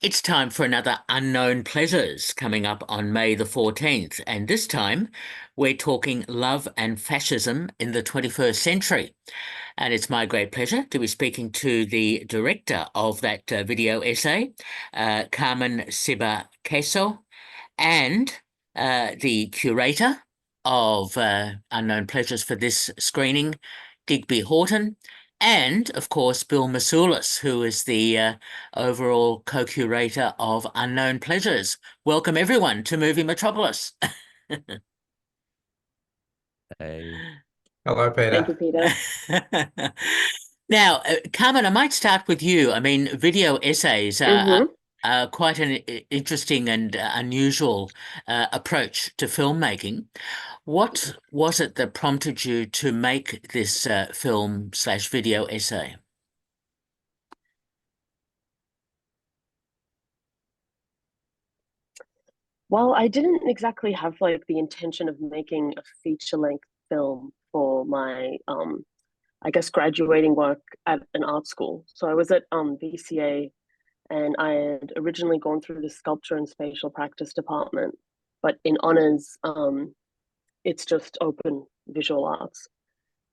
It's time for another Unknown Pleasures coming up on May the 14th. And this time we're talking love and fascism in the 21st century. And it's my great pleasure to be speaking to the director of that video essay, Carmen-Sibha Keiso, and the curator of Unknown Pleasures for this screening, Digby Houghton, and of course Bill Mousoulis, who is the overall co-curator of Unknown Pleasures. Welcome everyone to Movie Metropolis. Hey. Hello, Thank you, Peter. Peter. Now, Carmen, I might start with you. I mean, video essays hmm are quite an interesting and unusual approach to filmmaking. What was it that prompted you to make this film/video essay? Well, I didn't exactly have like the intention of making a feature-length film for my, I guess, graduating work at an art school. So I was at VCA, and I had originally gone through the sculpture and spatial practice department, but in honors, it's just open visual arts.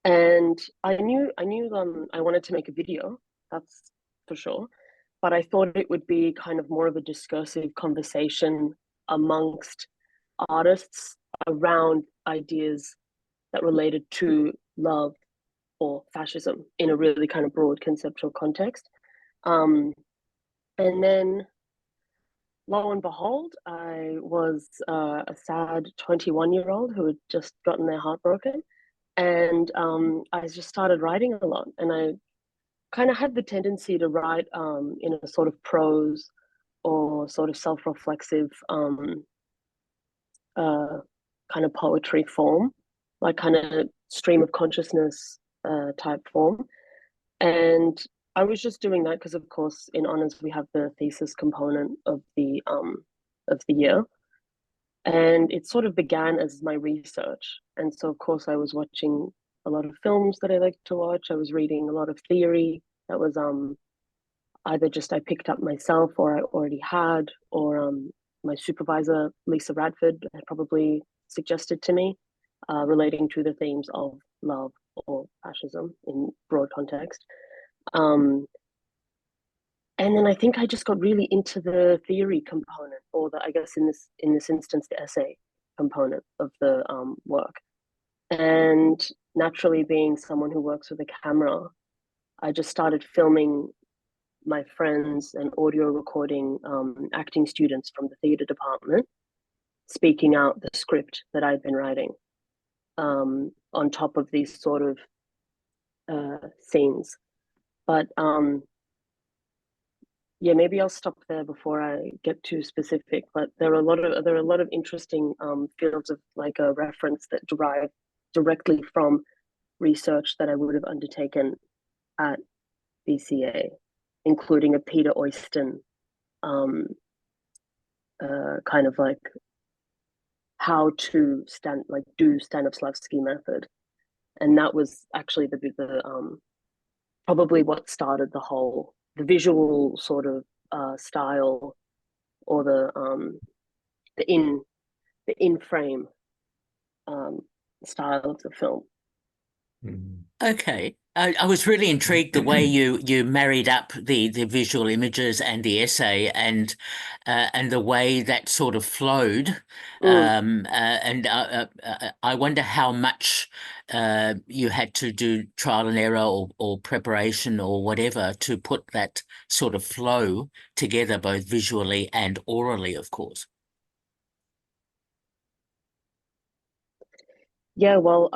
And I knew I wanted to make a video, that's for sure. But I thought it would be kind of more of a discursive conversation amongst artists around ideas that related to love or fascism in a really kind of broad conceptual context. Um, and then lo and behold, I was a sad 21-year-old who had just gotten their heart broken. And I just started writing a lot. And I kind of had the tendency to write in a sort of prose or sort of self-reflexive uh, kind of poetry form, like kind of stream of consciousness type form. And I was just doing that because, of course, in honors we have the thesis component of the year, and it sort of began as my research. And so, of course, I was watching a lot of films that I like to watch. I was reading a lot of theory that was either just I picked up myself or I already had, or my supervisor, Lisa Radford, had probably suggested to me, relating to the themes of love or fascism in broad context. Um, and then I think I just got really into the theory component, or the, I guess in this instance, the essay component of the work. And naturally, being someone who works with a camera, I just started filming my friends and audio recording acting students from the theatre department speaking out the script that I'd been writing, on top of these sort of scenes. But yeah, maybe I'll stop there before I get too specific. But there are a lot of interesting fields of like a reference that derive directly from research that I would have undertaken at BCA, including a Peter Oyston kind of like how to do Stanislavski method, and that was actually the probably what started the visual sort of style, or the in frame um, style of the film. Okay. I was really intrigued the way you married up the visual images and the essay and the way that sort of flowed. Mm. I wonder how much you had to do trial and error or preparation or whatever to put that sort of flow together, both visually and orally, of course. Yeah, well,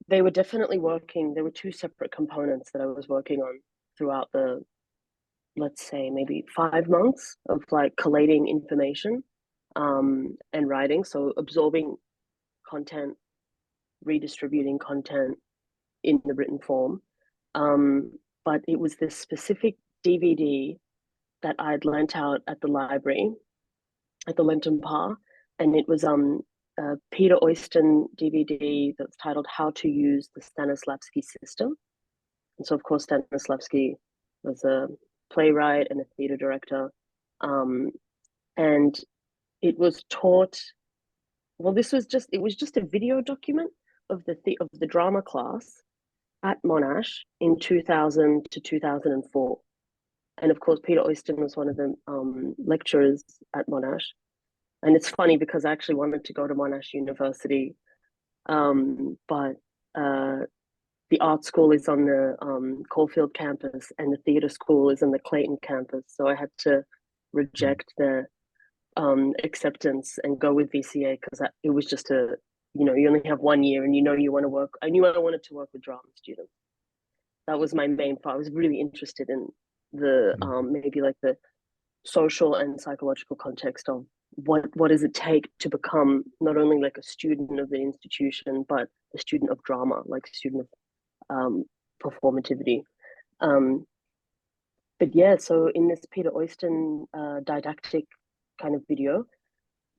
they were definitely working. There were two separate components that I was working on throughout the, let's say, maybe 5 months of like collating information and writing. So absorbing content, redistributing content in the written form. But it was this specific DVD that I'd lent out at the library at the Lenton Par, and it was a Peter Oyston DVD that's titled "How to Use the Stanislavski System." And so, of course, Stanislavski was a playwright and a theater director, um, and it was taught. Well, it was just a video document of of the drama class at Monash in 2000 to 2004. And of course, Peter Oyston was one of the lecturers at Monash. And it's funny because I actually wanted to go to Monash University, but uh, the art school is on the Caulfield campus and the theatre school is on the Clayton campus. So I had to reject the acceptance and go with VCA because it was just you only have 1 year and you want to work. I knew I wanted to work with drama students. That was my main part. I was really interested in the maybe like the social and psychological context of what does it take to become not only like a student of the institution but a student of drama, like a student of performativity. Um, but yeah, so in this Peter Oyston didactic kind of video,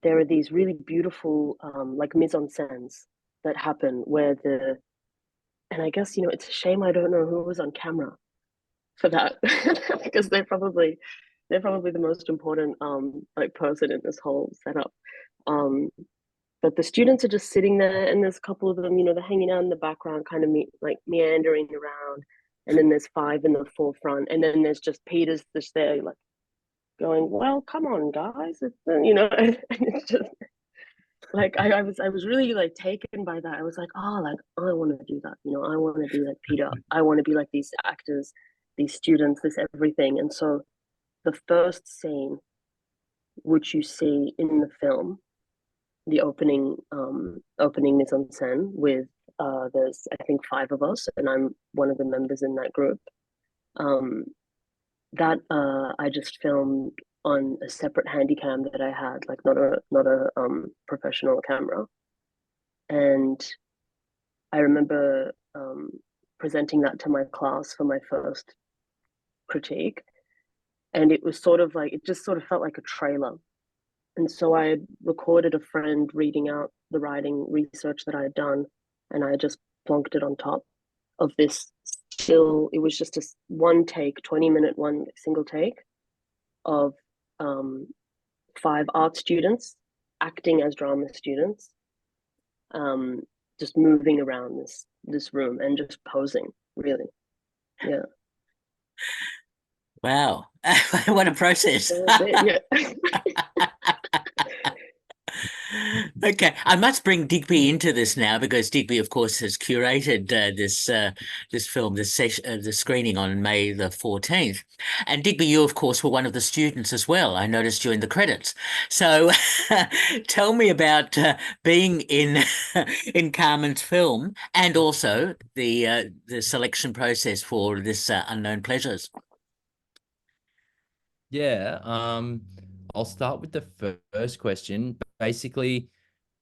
there are these really beautiful like mise en scenes that happen where and I guess it's a shame I don't know who was on camera for that because they're probably the most important like person in this whole setup. Um, but the students are just sitting there, and there's a couple of them, they're hanging out in the background, kind of like meandering around, and then there's five in the forefront, and then there's just Peter's just there, like going, "Well, come on, guys," and it's just like I was really like taken by that. I was like, oh, like I want to do that. I want to be like Peter. I want to be like these actors, these students, this everything. And so the first scene, which you see in the film, the opening mise en scène with there's I think five of us, and I'm one of the members in that group. Um, that I just filmed on a separate handycam that I had, like not a professional camera. And I remember presenting that to my class for my first critique, and it was sort of like it just sort of felt like a trailer. And so I recorded a friend reading out the writing research that I had done, and I just plonked it on top of this still. It was just a one take, 20-minute, one single take of um, five art students acting as drama students, um, just moving around this room and just posing, really. Yeah. Wow. What a process. Yeah. Okay, I must bring Digby into this now because Digby, of course, has curated this film, the screening on May the 14th. And Digby, you, of course, were one of the students as well. I noticed during the credits. So, tell me about being in in Carmen's film and also the selection process for this Unknown Pleasures. Yeah, I'll start with the first question. Basically,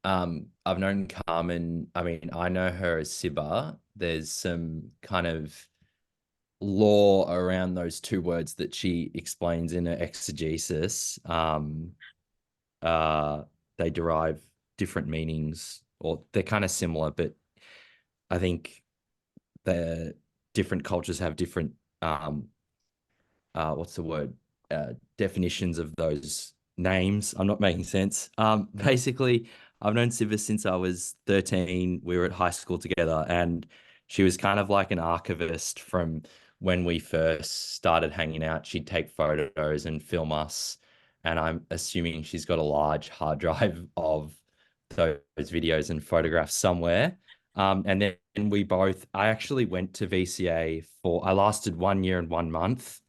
I've known Carmen. I mean, I know her as Sibha. There's some kind of law around those two words that she explains in her exegesis. Uh, they derive different meanings, or they're kind of similar, but I think the different cultures have different what's the word? Definitions of those names. I'm not making sense. Basically, I've known Siva since I was 13. We were at high school together, and she was kind of like an archivist from when we first started hanging out. She'd take photos and film us, and I'm assuming she's got a large hard drive of those videos and photographs somewhere. And then I actually went to VCA I lasted 1 year and 1 month,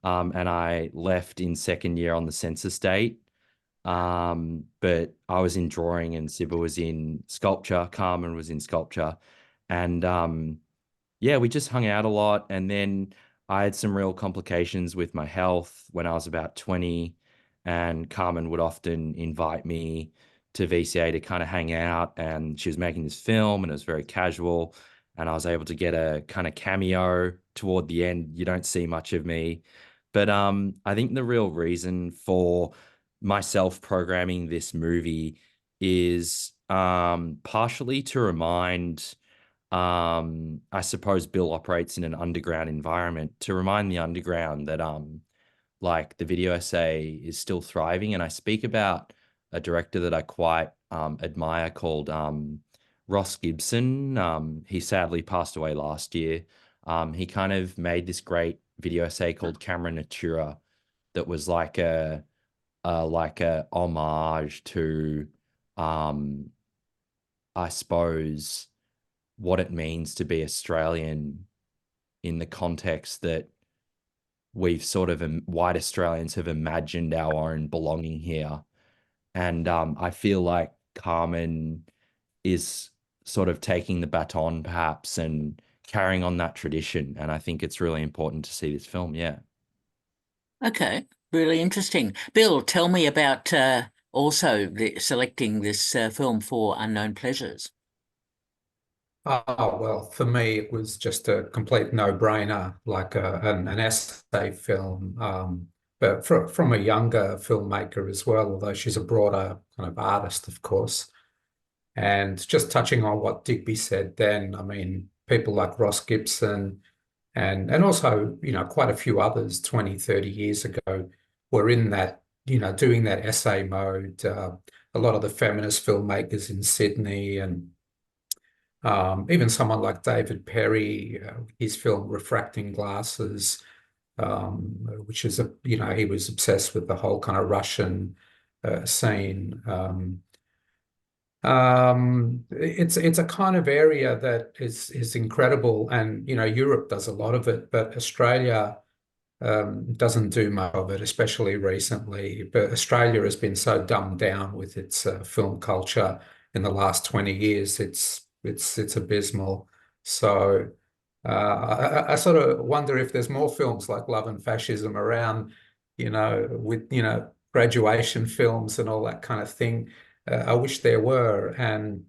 and I left in second year on the census date. But I was in drawing and Siba was in sculpture. Carmen was in sculpture. And yeah, we just hung out a lot. And then I had some real complications with my health when I was about 20. And Carmen would often invite me to VCA to kind of hang out. And she was making this film and it was very casual. And I was able to get a kind of cameo toward the end. You don't see much of me. But I think the real reason for myself programming this movie is partially to remind, I suppose Bill operates in an underground environment, to remind the underground that like the video essay is still thriving. And I speak about a director that I quite admire called Ross Gibson. He sadly passed away last year. He kind of made this great video essay called Camera Natura that was like a homage to I suppose what it means to be Australian in the context that we've sort of white Australians have imagined our own belonging here. And I feel like Carmen is sort of taking the baton perhaps and carrying on that tradition. And I think it's really important to see this film. Yeah. Okay, really interesting. Bill, tell me about also selecting this film for Unknown Pleasures. Oh, well, for me, it was just a complete no-brainer, like an essay film, but from a younger filmmaker as well, although she's a broader kind of artist, of course. And just touching on what Digby said then, I mean, people like Ross Gibson and also, quite a few others 20, 30 years ago were in that, doing that essay mode. A lot of the feminist filmmakers in Sydney and even someone like David Perry, his film Refracting Glasses, which is he was obsessed with the whole kind of Russian scene. It's a kind of area that is incredible, and Europe does a lot of it, but Australia doesn't do much of it, especially recently. But Australia has been so dumbed down with its film culture in the last 20 years. It's abysmal. So I sort of wonder if there's more films like Love and Fascism around, with graduation films and all that kind of thing. I wish there were, and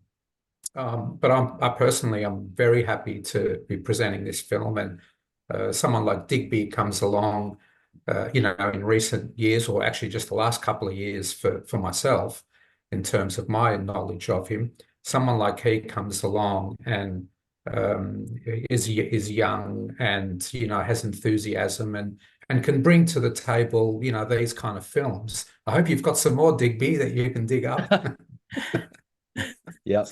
but I personally am very happy to be presenting this film, and someone like Digby comes along, in recent years, or actually just the last couple of years for myself, in terms of my knowledge of him. Someone like he comes along and is young and has enthusiasm and can bring to the table these kind of films. I hope you've got some more, Digby, that you can dig up. Yep.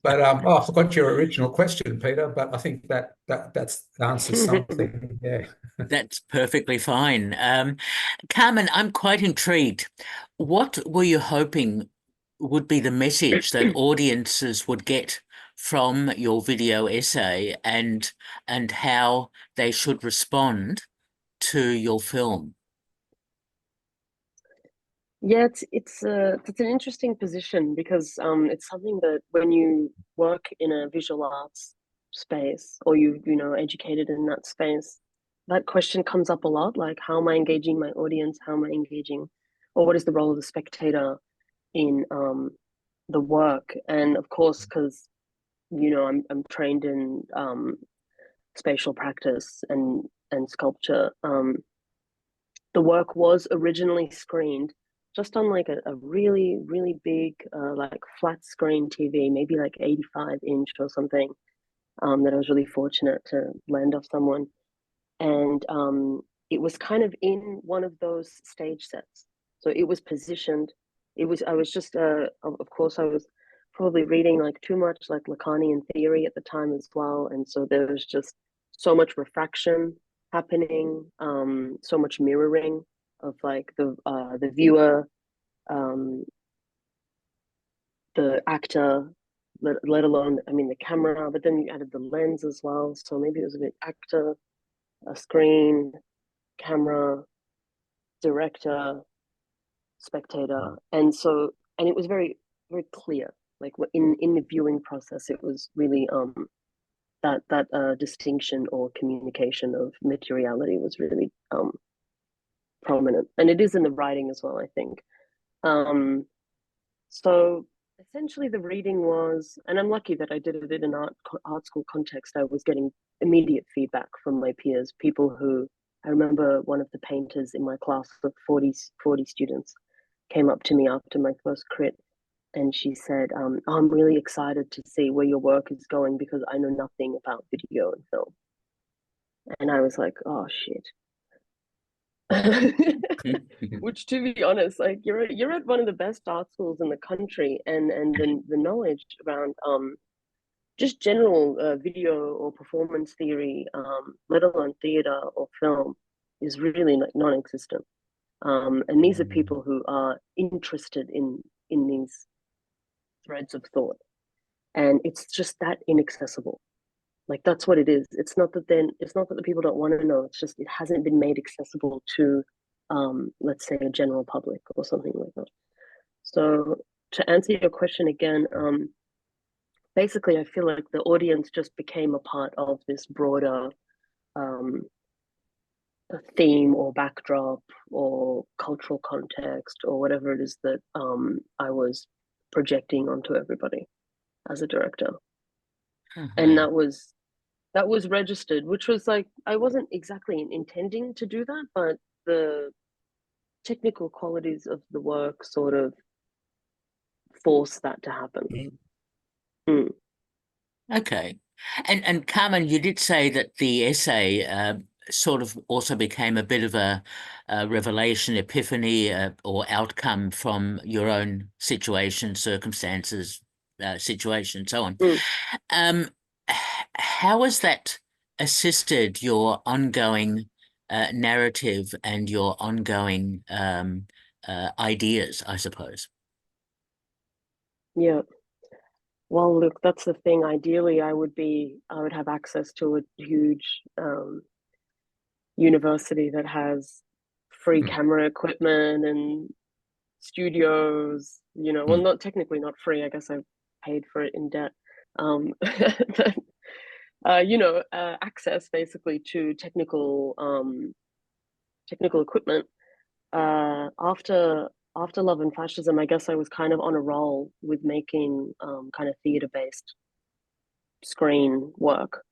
But I forgot your original question, Peter. But I think that answers something. Yeah. That's perfectly fine. Carmen, I'm quite intrigued. What were you hoping would be the message that audiences would get from your video essay, and how they should respond to your film? Yeah, it's an interesting position because it's something that when you work in a visual arts space, or educated in that space, that question comes up a lot. Like, how am I engaging my audience? How am I engaging, or what is the role of the spectator in the work? And of course, because I'm trained in spatial practice and sculpture. The work was originally screened just on like a really, really big like flat screen TV, maybe like 85-inch or something, that I was really fortunate to lend off someone. And it was kind of in one of those stage sets. So it was positioned. I was just, of course, I was probably reading like too much like Lacanian theory at the time as well. And so there was just so much refraction happening, so much mirroring of like the viewer, um, the actor, let alone, I mean, the camera, but then you added the lens as well. So maybe it was a bit actor, a screen, camera, director, spectator. And it was very, very clear. Like in the viewing process, it was really that distinction or communication of materiality was really prominent, and it is in the writing as well, I think. So essentially, the reading was, and I'm lucky that I did it in an art school context. I was getting immediate feedback from my peers, people who, I remember one of the painters in my class of 40 students came up to me after my first crit, and she said, oh, I'm really excited to see where your work is going because I know nothing about video and film. And I was like, oh shit. Which, to be honest, like you're at one of the best art schools in the country, and the knowledge around just general video or performance theory, let alone theater or film, is really like non-existent. And these are people who are interested in these threads of thought, and it's just that inaccessible. Like that's what it is. It's not that the people don't want to know. It's just it hasn't been made accessible to, let's say, a general public or something like that. So to answer your question again, basically, I feel like the audience just became a part of this broader um, theme or backdrop or cultural context or whatever it is that I was projecting onto everybody as a director. And that was registered, which was like I wasn't exactly intending to do that, but the technical qualities of the work sort of forced that to happen. Mm. Okay. And Carmen, you did say that the essay sort of also became a bit of a revelation, epiphany, or outcome from your own situation, circumstances, situation, so on. Mm. How has that assisted your ongoing narrative and your ongoing ideas, I suppose? Yeah. Well, look, that's the thing. Ideally, I would have access to a huge university that has free camera equipment and studios, well, not technically not free. I guess I paid for it in debt. But, access basically to technical equipment. After Love and Fascism, I guess I was kind of on a roll with making kind of theater-based screen work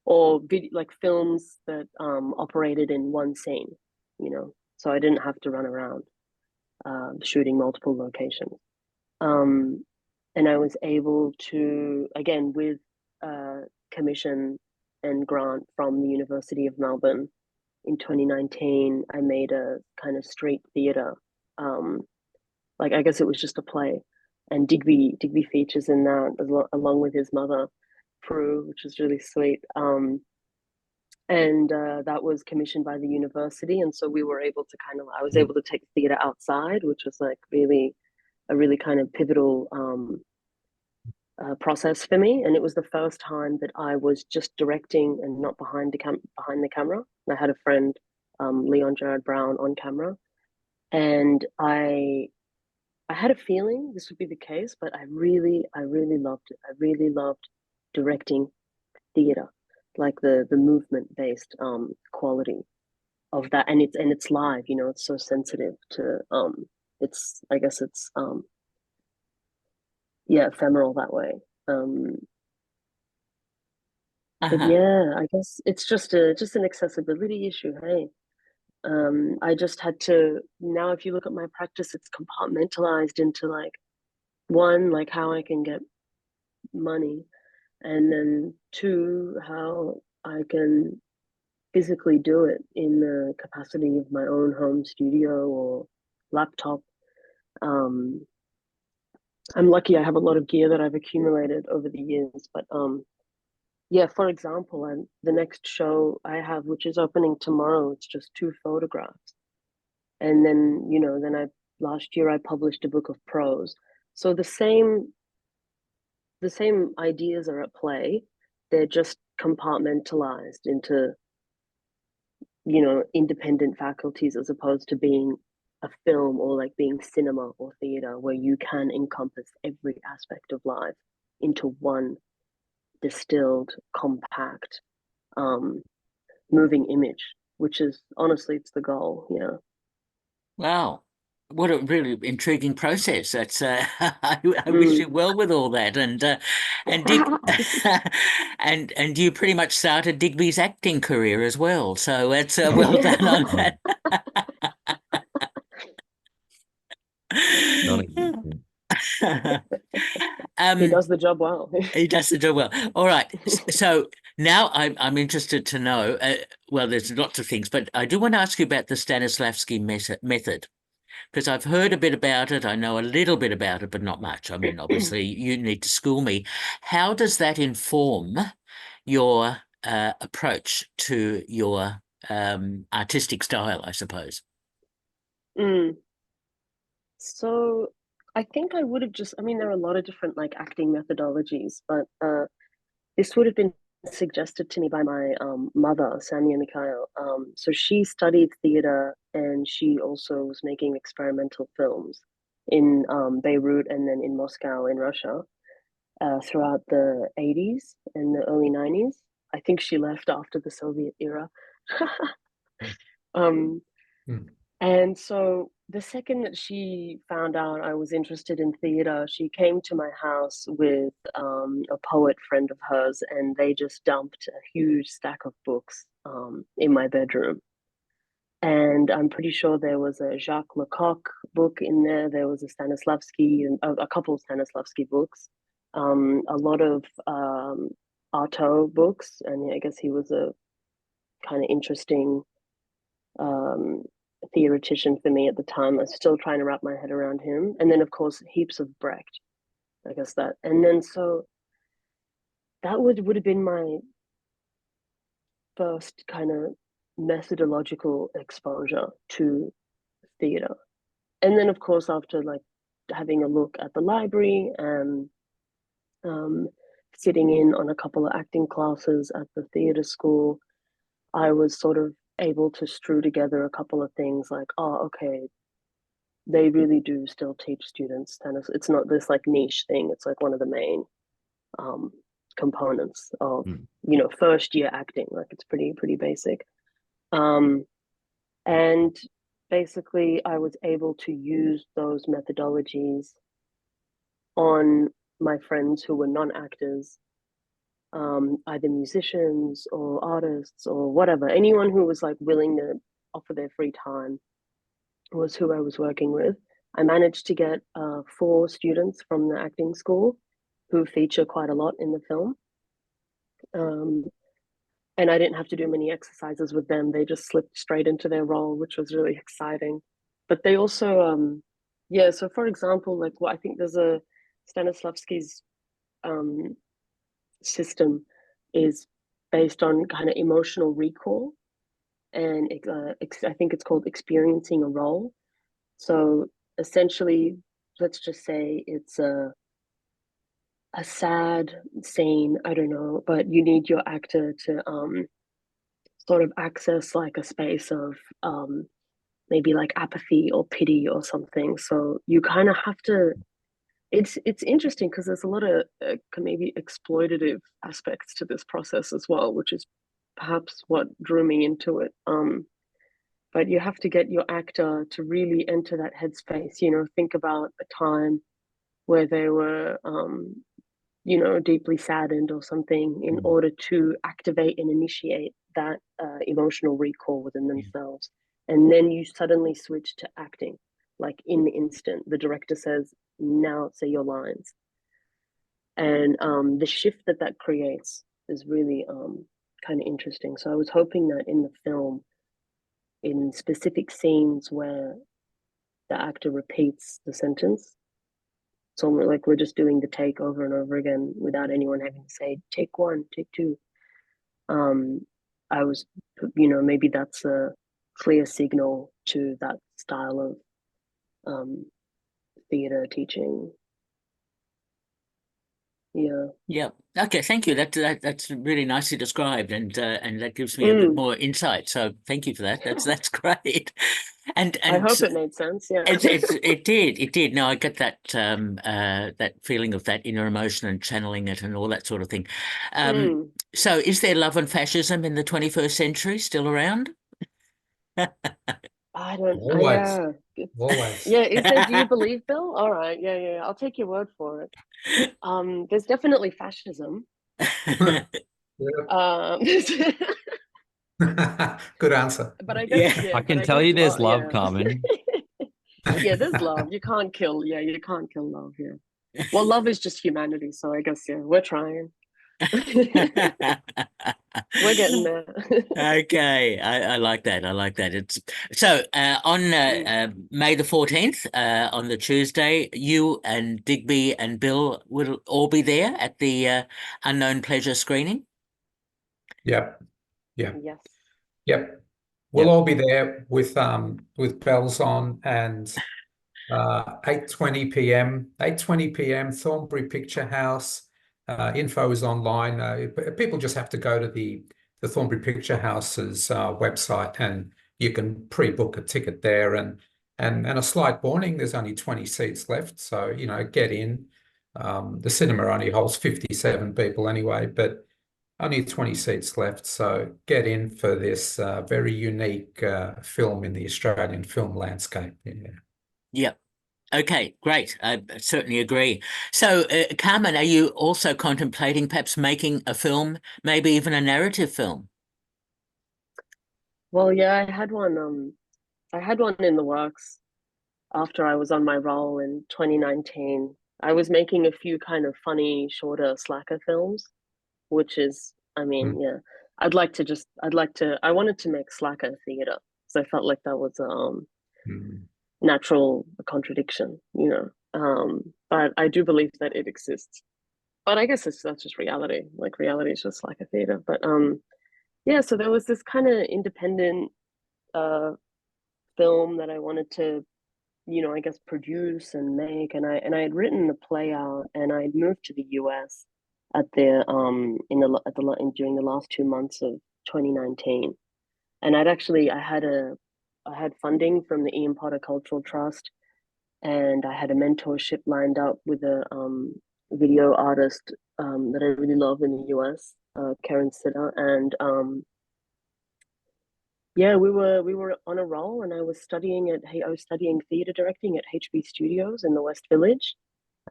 or like films that operated in one scene, so I didn't have to run around shooting multiple locations. And I was able to, again, with commission and grant from the University of Melbourne in 2019, I made a kind of street theater. Like I guess it was just a play, and Digby features in that along with his mother, Prue, which was really sweet. And that was commissioned by the university, and so we were able to I was able to take theater outside, which was like a really kind of pivotal process for me. And it was the first time that I was just directing and not behind the camera. I had a friend, Leon Gerard Brown, on camera, and I had a feeling this would be the case, but I really loved it. I really loved directing theater, like the movement based quality of that, and it's live. It's so sensitive to it's I guess it's ephemeral that way. But yeah, I guess it's just an accessibility issue. Hey, I just had to now. If you look at my practice, it's compartmentalized into like one, like how I can get money, and then two, how I can physically do it in the capacity of my own home studio or laptop. I'm lucky I have a lot of gear that I've accumulated over the years, but yeah, for example, the next show I have, which is opening tomorrow, it's just 2 photographs. And then, last year I published a book of prose. So the same ideas are at play. They're just compartmentalized into, independent faculties as opposed to being a film or like being cinema or theater where you can encompass every aspect of life into one distilled, compact, moving image, which is honestly, it's the goal. Yeah. Wow. What a really intriguing process. That's I wish you well with all that. And Dick and you pretty much started Digby's acting career as well. So it's well done on that. He does the job well. He does the job well. All right. So now I'm interested to know well, there's lots of things, but I do want to ask you about the Stanislavski method, because I've heard a bit about it. I know a little bit about it, but not much. I mean, obviously, you need to school me. How does that inform your approach to your artistic style, I suppose? Mm. So I think I would have just, I mean, there are a lot of different like acting methodologies, but this would have been suggested to me by my mother, Samia Mikhail. So she studied theater and she also was making experimental films in Beirut and then in Moscow in Russia throughout the 80s and the early 90s. I think she left after the Soviet era. um, Mm. and so the second that she found out I was interested in theater, she came to my house with a poet friend of hers, and they just dumped a huge stack of books in my bedroom. And I'm pretty sure there was a Jacques Lecoq book in there. There was a Stanislavski and a couple of Stanislavski books, a lot of Artaud books, and I guess he was a kind of interesting um, theoretician for me at the time. I was still trying to wrap my head around him. And then, of course, heaps of Brecht. I guess that. And then, so that would have been my first kind of methodological exposure to theater. And then, of course, after like having a look at the library and sitting in on a couple of acting classes at the theater school, I was sort of able to strew together a couple of things like, oh, okay, they really do still teach students tennis. It's not this like niche thing. It's like one of the main components of first year acting. Like it's pretty basic. And basically, I was able to use those methodologies on my friends who were non-actors, either musicians or artists or whatever. Anyone who was like willing to offer their free time was who I was working with. I managed to get 4 students from the acting school who feature quite a lot in the film. And I didn't have to do many exercises with them. They just slipped straight into their role, which was really exciting. But they also, yeah, so for example, like I think there's a Stanislavski's system is based on kind of emotional recall. And I think it's called experiencing a role. So essentially, let's just say it's a sad scene, I don't know, but you need your actor to sort of access like a space of maybe like apathy or pity or something. So you kind of have to. It's interesting because there's a lot of maybe exploitative aspects to this process as well, which is perhaps what drew me into it. But you have to get your actor to really enter that headspace. Think about a time where they were deeply saddened or something in order to activate and initiate that emotional recall within themselves. And then you suddenly switch to acting, like in the instant. The director says, now say your lines. And the shift that creates is really kind of interesting. So I was hoping that in the film, in specific scenes where the actor repeats the sentence, so like we're just doing the take over and over again without anyone having to say take 1, take 2. I was, maybe that's a clear signal to that style of theater teaching. Yeah. Yeah. Okay. Thank you. That's really nicely described, and that gives me a bit more insight. So thank you for that. That's great. And I hope it made sense. Yeah. it did. No, I get that that feeling of that inner emotion and channeling it and all that sort of thing. So is there love and fascism in the 21st century still around? I don't. Always. Yeah. Always. Yeah. Is there? Do you believe, Bill? All right. Yeah. I'll take your word for it. There's definitely fascism. Good answer. But I guess I can tell you there's love, Carmen. Yeah, there's love. You can't kill. Yeah, you can't kill love. Yeah. Well, love is just humanity. So I guess we're trying. We're getting there. Okay, I like that. I like that. It's so on May the 14th, on the Tuesday, you and Digby and Bill will all be there at the Unknown Pleasure screening. Yep. Yeah. Yes. Yep. We'll all be there with bells on, and 8:20 p.m. 8:20 p.m. Thornbury Picture House. Info is online. People just have to go to the Thornbury Picture House's website, and you can pre-book a ticket there. And a slight warning: there's only 20 seats left, so get in. The cinema only holds 57 people anyway, but only 20 seats left, so get in for this very unique film in the Australian film landscape. Yeah. Yep. Okay, great. I certainly agree. So, Carmen, are you also contemplating perhaps making a film, maybe even a narrative film? Well, yeah, I had one in the works after I was on my roll in 2019. I was making a few kind of funny, shorter slacker films, which is, I mean, Mm. yeah, I wanted to make slacker theater. So I felt like that was Mm. natural contradiction, but I do believe that it exists. But I guess that's just reality. Like reality is just like a theater. But yeah, so there was this kind of independent uh film that I wanted to, I guess produce and make, and I had written the play out, and I had moved to the US at the during the last 2 months of 2019, and I had funding from the Ian Potter Cultural Trust, and I had a mentorship lined up with a video artist that I really love in the US, Karen Sitter, and yeah, we were on a roll, and I was studying theater directing at HB Studios in the West Village,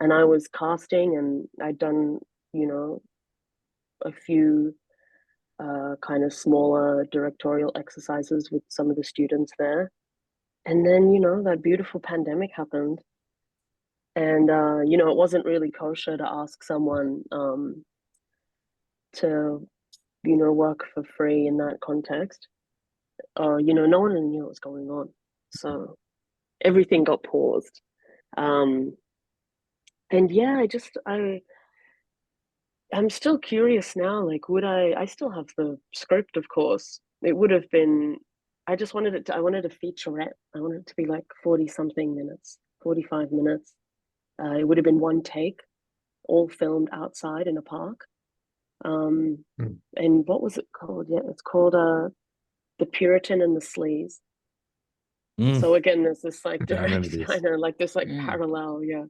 and I was casting, and I'd done you know a few kind of smaller directorial exercises with some of the students there, and then that beautiful pandemic happened, and it wasn't really kosher to ask someone to work for free in that context. No one really knew what was going on, so everything got paused. Um, and yeah, I'm still curious now. Like, I still have the script, of course. It would have been, I wanted a featurette. I wanted it to be like 40 something minutes, 45 minutes. It would have been one take, all filmed outside in a park. Mm. And what was it called? Yeah, it's called The Puritan and the Sleaze. Mm, So again, there's this like I remember direct this. kind of like this like Mm. parallel, yeah.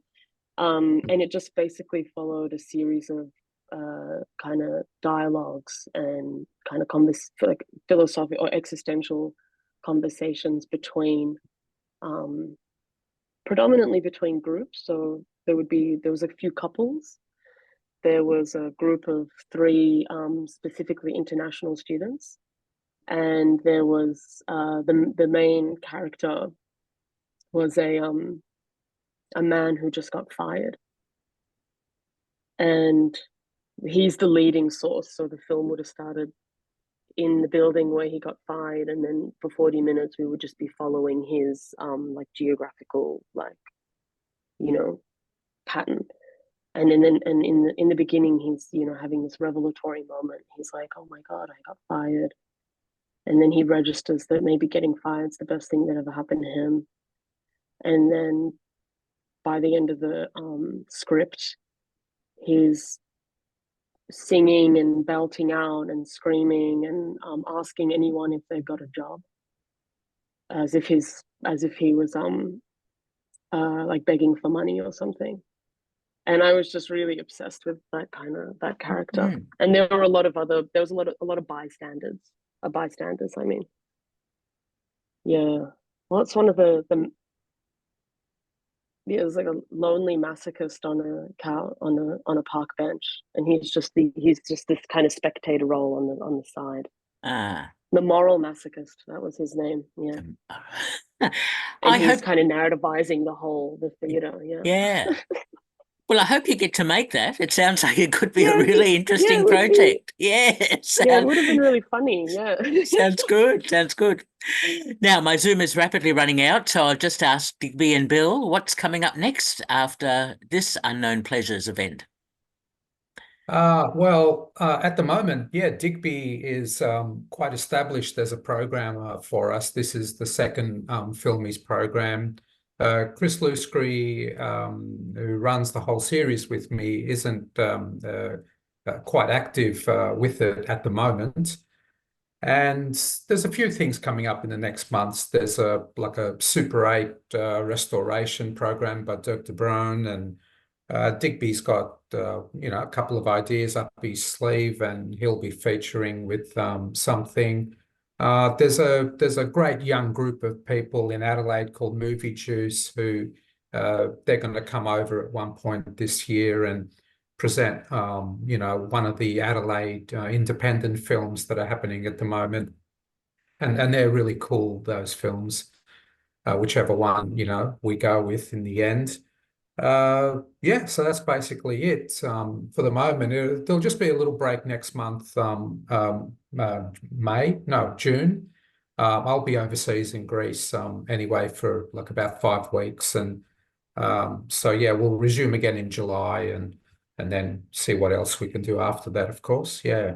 And it just basically followed a series of kind of dialogues and kind of like philosophical or existential conversations between predominantly between groups. So there was a few couples. There was a group of three specifically international students, and there was the main character was a man who just got fired, and he's the leading source. So the film would have started in the building where he got fired, and then for 40 minutes we would just be following his like geographical like you know pattern. And then and in the beginning he's having this revelatory moment. He's like, oh my god, I got fired. And then he registers that maybe getting fired is the best thing that ever happened to him. And then by the end of the script, he's singing and belting out and screaming and asking anyone if they've got a job, as if he was like begging for money or something. And I was just really obsessed with that character. Mm. And there was a lot of bystanders. I mean, yeah. Well, it's one of the yeah, there's like a lonely masochist on a cow on a park bench, and he's just this kind of spectator role on the side. Ah. The moral masochist, that was his name. Yeah. And I he's hope, kind of narrativizing the theater. Yeah. yeah. Well, I hope you get to make that. It sounds like it could be a Yeah, really yeah, interesting it would be. project. Yeah, it Yeah, it would have been really funny. Yeah. sounds good. Sounds good. Now, my Zoom is rapidly running out, so I'll just ask Digby and Bill, what's coming up next after this Unknown Pleasures event? At the moment, yeah, Digby is quite established as a programmer for us. This is the second film he's programmed. Chris Luscri, who runs the whole series with me, isn't quite active with it at the moment. And there's a few things coming up in the next months. There's a Super 8 restoration program by Dirk de Bruin, and Digby's got a couple of ideas up his sleeve, and he'll be featuring with something. There's a great young group of people in Adelaide called Movie Juice who they're going to come over at one point this year and present one of the Adelaide independent films that are happening at the moment, and they're really cool, those films, whichever one we go with in the end. Yeah, so that's basically it for the moment. There'll just be a little break next month, June. I'll be overseas in Greece anyway for like about 5 weeks, and so yeah, we'll resume again in July, and then see what else we can do after that, of course. Yeah.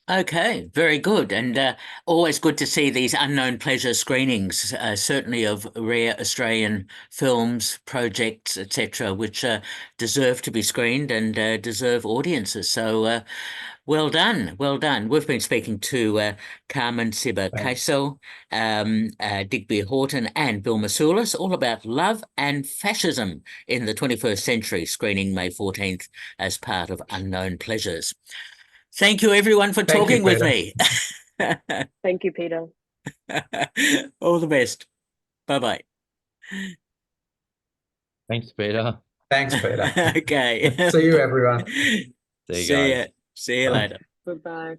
Okay, very good. And always good to see these unknown pleasure screenings, certainly of rare Australian films, projects, etc., which deserve to be screened and deserve audiences. So well done, well done. We've been speaking to Carmen-Sibha Thanks. Keiso, Digby Houghton and Bill Mousoulis, all about love and fascism in the 21st century, screening May 14th as part of Unknown Pleasures. Thank you, everyone, for Thank you, talking with Peter. me. Thank you, Peter. All the best. Bye-bye. Thanks, Peter. Thanks, Peter. Okay. See you, everyone. See you See guys. ya. See you later. Goodbye.